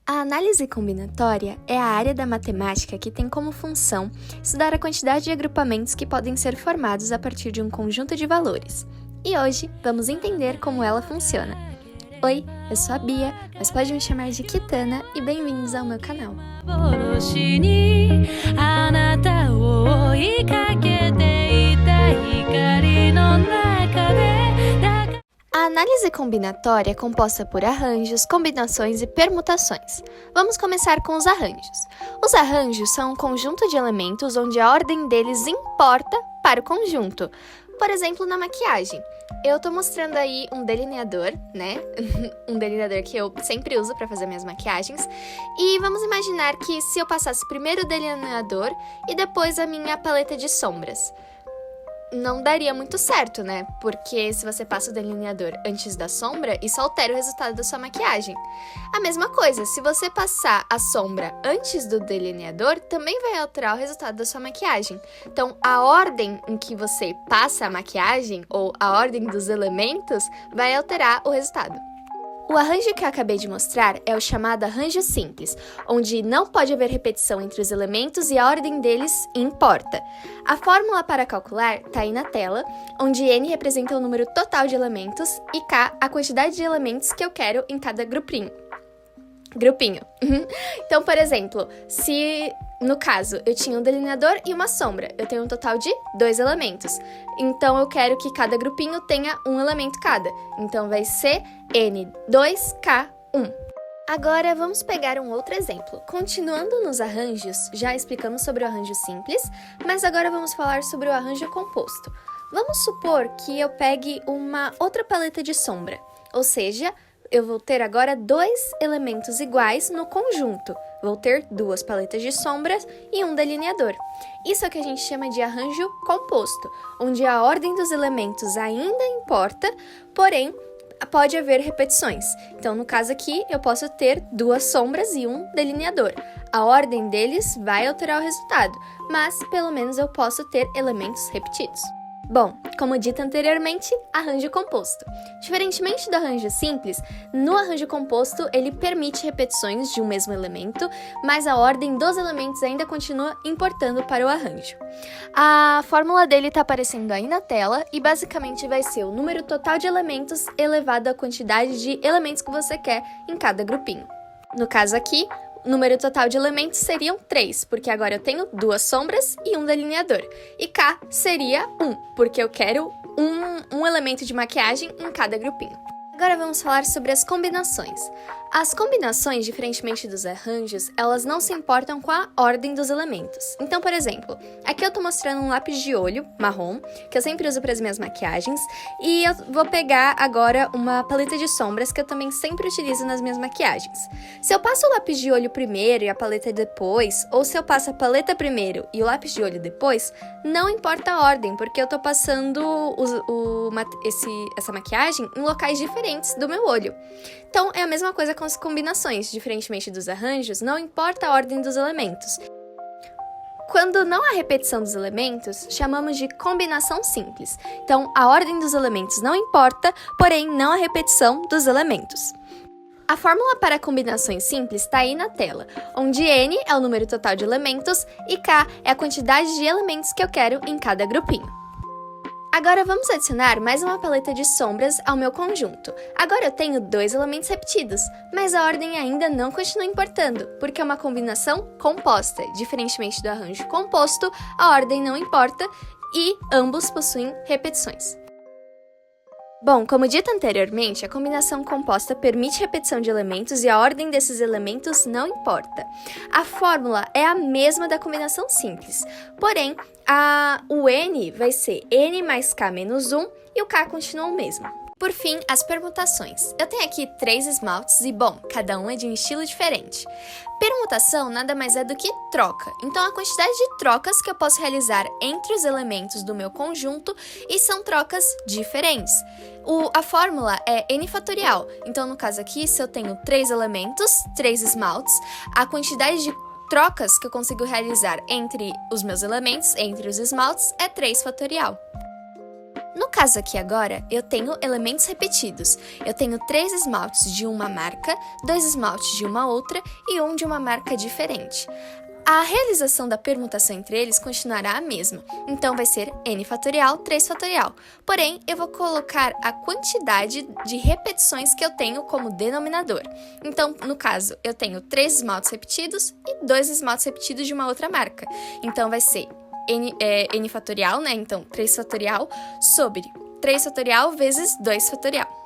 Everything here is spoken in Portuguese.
A análise combinatória é a área da matemática que tem como função estudar a quantidade de agrupamentos que podem ser formados a partir de um conjunto de valores. E hoje vamos entender como ela funciona. Oi, eu sou a Bia, mas pode me chamar de Kitana e bem-vindos ao meu canal. A análise combinatória é composta por arranjos, combinações e permutações. Vamos começar com os arranjos. Os arranjos são um conjunto de elementos onde a ordem deles importa para o conjunto. Por exemplo, na maquiagem. Eu tô mostrando aí um delineador, né? Um delineador que eu sempre uso para fazer minhas maquiagens. E vamos imaginar que se eu passasse primeiro o delineador e depois a minha paleta de sombras. Não daria muito certo, né? Porque se você passa o delineador antes da sombra, isso altera o resultado da sua maquiagem. A mesma coisa, se você passar a sombra antes do delineador, também vai alterar o resultado da sua maquiagem. Então, a ordem em que você passa a maquiagem, ou a ordem dos elementos, vai alterar o resultado. O arranjo que eu acabei de mostrar é o chamado arranjo simples, onde não pode haver repetição entre os elementos e a ordem deles importa. A fórmula para calcular está aí na tela, onde N representa o número total de elementos e K a quantidade de elementos que eu quero em cada grupinho. Então, por exemplo, se no caso eu tinha um delineador e uma sombra, eu tenho um total de 2 elementos. Então, eu quero que cada grupinho tenha um elemento cada. Então, vai ser N2K1. Agora, vamos pegar um outro exemplo. Continuando nos arranjos, já explicamos sobre o arranjo simples, mas agora vamos falar sobre o arranjo composto. Vamos supor que eu pegue uma outra paleta de sombra, ou seja, eu vou ter agora 2 elementos iguais no conjunto. Vou ter 2 paletas de sombras e um delineador. Isso é o que a gente chama de arranjo composto, onde a ordem dos elementos ainda importa, porém, pode haver repetições. Então, no caso aqui, eu posso ter 2 sombras e um delineador. A ordem deles vai alterar o resultado, mas pelo menos eu posso ter elementos repetidos. Bom, como dito anteriormente, arranjo composto. Diferentemente do arranjo simples, no arranjo composto ele permite repetições de um mesmo elemento, mas a ordem dos elementos ainda continua importando para o arranjo. A fórmula dele está aparecendo aí na tela e basicamente vai ser o número total de elementos elevado à quantidade de elementos que você quer em cada grupinho. No caso aqui, o número total de elementos seriam 3, porque agora eu tenho 2 sombras e um delineador. E K seria 1, porque eu quero um elemento de maquiagem em cada grupinho. Agora vamos falar sobre as combinações. As combinações, diferentemente dos arranjos, elas não se importam com a ordem dos elementos. Então, por exemplo, aqui eu tô mostrando um lápis de olho marrom, que eu sempre uso para as minhas maquiagens, e eu vou pegar agora uma paleta de sombras que eu também sempre utilizo nas minhas maquiagens. Se eu passo o lápis de olho primeiro e a paleta depois, ou se eu passo a paleta primeiro e o lápis de olho depois, não importa a ordem, porque eu tô passando essa maquiagem em locais diferentes do meu olho. Então, é a mesma coisa com as combinações, diferentemente dos arranjos, não importa a ordem dos elementos. Quando não há repetição dos elementos, chamamos de combinação simples. Então, a ordem dos elementos não importa, porém não há repetição dos elementos. A fórmula para combinações simples está aí na tela, onde N é o número total de elementos e K é a quantidade de elementos que eu quero em cada grupinho. Agora vamos adicionar mais uma paleta de sombras ao meu conjunto. Agora eu tenho 2 elementos repetidos, mas a ordem ainda não continua importando, porque é uma combinação composta. Diferentemente do arranjo composto, a ordem não importa e ambos possuem repetições. Bom, como dito anteriormente, a combinação composta permite repetição de elementos e a ordem desses elementos não importa. A fórmula é a mesma da combinação simples, porém, o N vai ser N mais K menos 1 e o K continua o mesmo. Por fim, as permutações. Eu tenho aqui 3 esmaltes e, bom, cada um é de um estilo diferente. Permutação nada mais é do que troca. Então, a quantidade de trocas que eu posso realizar entre os elementos do meu conjunto e são trocas diferentes. A fórmula é N fatorial. Então, no caso aqui, se eu tenho 3 elementos, 3 esmaltes, a quantidade de trocas que eu consigo realizar entre os meus elementos, entre os esmaltes, é 3 fatorial. No caso aqui agora, eu tenho elementos repetidos. Eu tenho 3 esmaltes de uma marca, 2 esmaltes de uma outra e um de uma marca diferente. A realização da permutação entre eles continuará a mesma, então vai ser n fatorial, 3 fatorial. Porém, eu vou colocar a quantidade de repetições que eu tenho como denominador. Então, no caso, eu tenho 3 esmaltes repetidos e 2 esmaltes repetidos de uma outra marca. Então, vai ser n fatorial, né? Então, 3 fatorial sobre 3 fatorial vezes 2 fatorial.